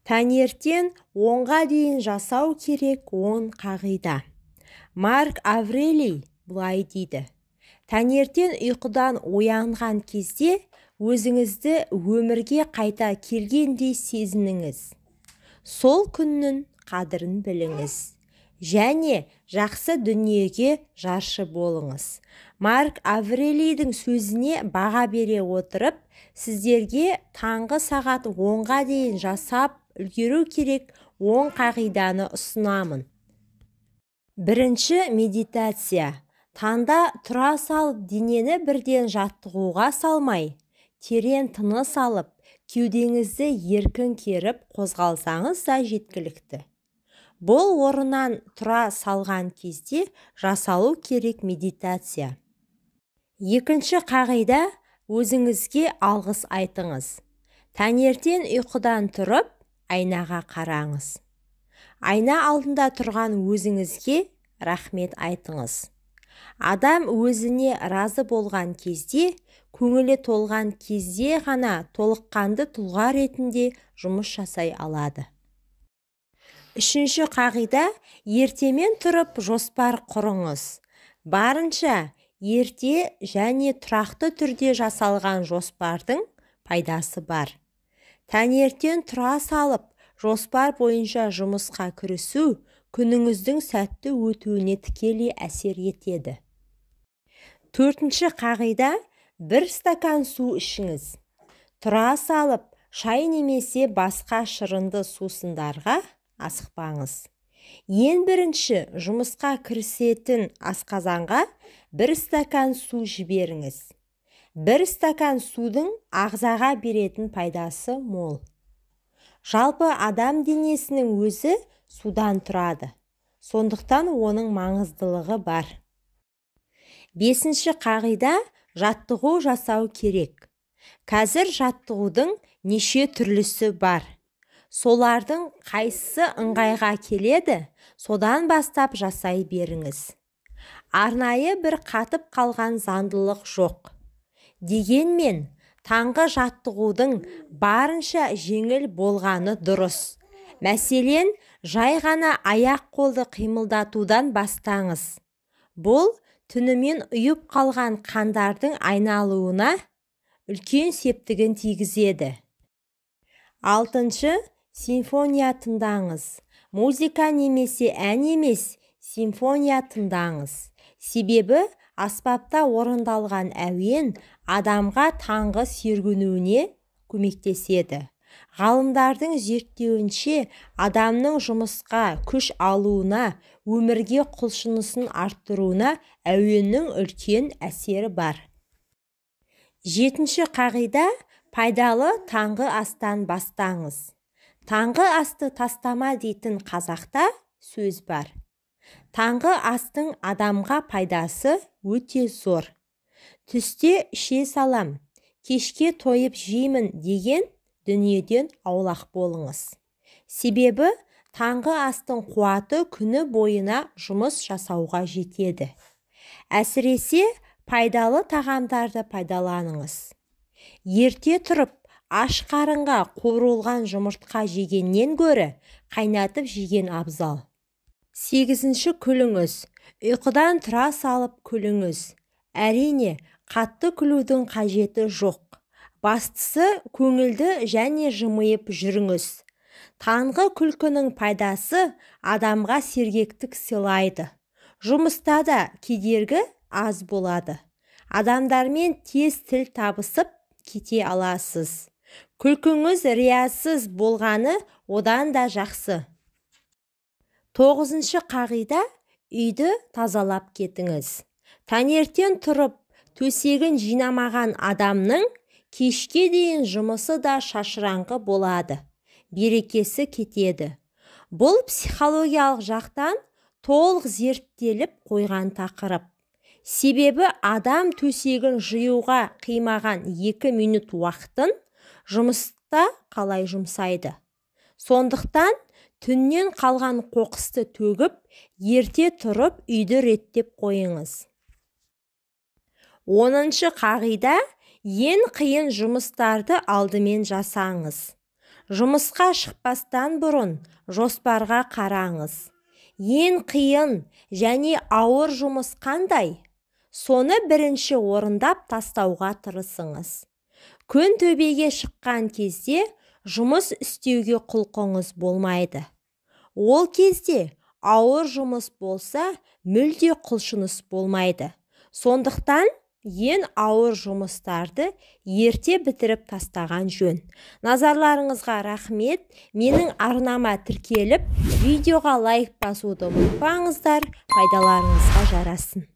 Таңертең 10-ға дейін жасау керек 10 қағида. Марк Аврелий бұлай дейді: таңертең ұйқыдан оянған кезде өзіңізді өмірге қайта келгендей сезініңіз. Сол күннің қадірін біліңіз. Және жақсы дүниеге жаршы болыңыз. Марк Аврелийдің сөзіне баға бере отырып, сіздерге таңғы сағат 10-ға дейін жасап үлгеру керек 10 қағиданы ұсынамын. Бірінші медитация. Таңда тұра салып, денені бірден жаттығуға салмай, терең тыныс алып, кеудеңізді еркін керіп қозғалсаңыз да жеткілікті. Бұл орнынан тұра салған кезде жасалу керек медитация. Екінші қағида: өзіңізге алғыс айтыңыз. Таңертең ұйқыдан тұрып, айнаға қараңыз. Айна алдында тұрған өзіңізге рахмет айтыңыз. Адам өзіне разы болған кезде, көңілі толған кезде ғана толыққанды тұлға ретінде жұмыс жасай алады. Үшінші қағида: ертемен тұрып жоспар құрыңыз. Барынша ерте және тұрақты түрде жасалған жоспардың пайдасы бар. Таңертең тұра салып, жоспар бойынша жұмысқа кірісу күніңіздің сәтті өтуіне тікелей әсер етеді. Төртінші қағида: бір стакан су ішіңіз. Тұра салып, шай немесе басқа шырынды сусындарға асықпаңыз. Ең бірінші жұмысқа кірісетін асқазанға бір стакан су жіберіңіз. Бір стакан судың ағзаға беретін пайдасы мол. Жалпы адам денесінің өзі судан тұрады. Сондықтан оның маңыздылығы бар. Бесінші қағида: жаттығу жасау керек. Қазір жаттығудың неше түрлісі бар. Солардың қайсысы ыңғайға келеді, содан бастап жасай беріңіз. Арнайы бір қатып қалған заңдылық жоқ. Дегенмен, таңғы жаттығудың барынша жеңіл болғаны дұрыс. Мәселен, жай ғана аяқ-қолды қимылдатудан бастаңыз. Бұл түнімен ұйып қалған қандардың айналуына үлкен септігін тигізеді. Алтыншы, симфония тыңдаңыз. Музыка немесе ән емес, симфония тыңдаңыз. Себебі аспапта орындалған әуен адамға таңғы сергінуіне көмектеседі. Ғалымдардың зерттеуінше, адамның жұмысқа күш алуына, өмірге құлшынысын арттыруына әуеннің үлкен әсері бар. Жетінші қағида: пайдалы таңғы астан бастаңыз. Таңғы асты тастама дейтін қазақта сөз бар. Таңғы астың адамға пайдасы өте зор. Түсте іше салам, кешке тойып жеймін деген дүниеден аулақ болыңыз. Себебі таңғы астың қуаты күні бойына жұмыс жасауға жетеді. Әсіресе пайдалы тағамдарды пайдаланыңыз. Ерте тұрып, аш қарынға қуырылған жұмыртқа жегеннен гөрі қайнатып жеген абзал. Сегізінші, күліңіз. Ұйқыдан тұра салып күліңіз. Әрине, қатты күлудің қажеті жоқ. Бастысы көңілді және жымиып жүріңіз. Таңғы күлкінің пайдасы адамға сергектік сыйлайды. Жұмыста да кедергі аз болады. Адамдармен тез тіл табысып кете аласыз. Күлкіңіз риясыз болғаны одан да жақсы. Тоғызыншы қағида: үйді тазалап кетіңіз. Таңертең тұрып, төсегін жинамаған адамның кешке дейін жұмысы да шашыраңқы болады. Берекесі кетеді. Бұл психологиялық жақтан толық зерттеліп қойған тақырып. Себебі адам төсегін жиюға қимаған 2 минут уақытын жұмыста қалай жұмсайды. Сондықтан түннен қалған қоқысты төгіп, ерте тұрып үйді реттеп қойыңыз. 10-шы қағида: ең қиын жұмыстарды алдымен жасаңыз. Жұмысқа шықпастан бұрын жоспарға қараңыз. Ең қиын және ауыр жұмыс қандай? Соны бірінші орындап тастауға тырысыңыз. Күн төбеге шыққан кезде жұмыс істеуге құлқыңыз болмайды. Ол кезде ауыр жұмыс болса, мүлде құлшыныс болмайды. Сондықтан ең ауыр жұмыстарды ерте бітіріп тастаған жөн. Назарларыңызға рахмет. Менің арнама тіркеліп, видеоға лайк басуды ұмытпаңыздар, пайдаларыңызға жарасын.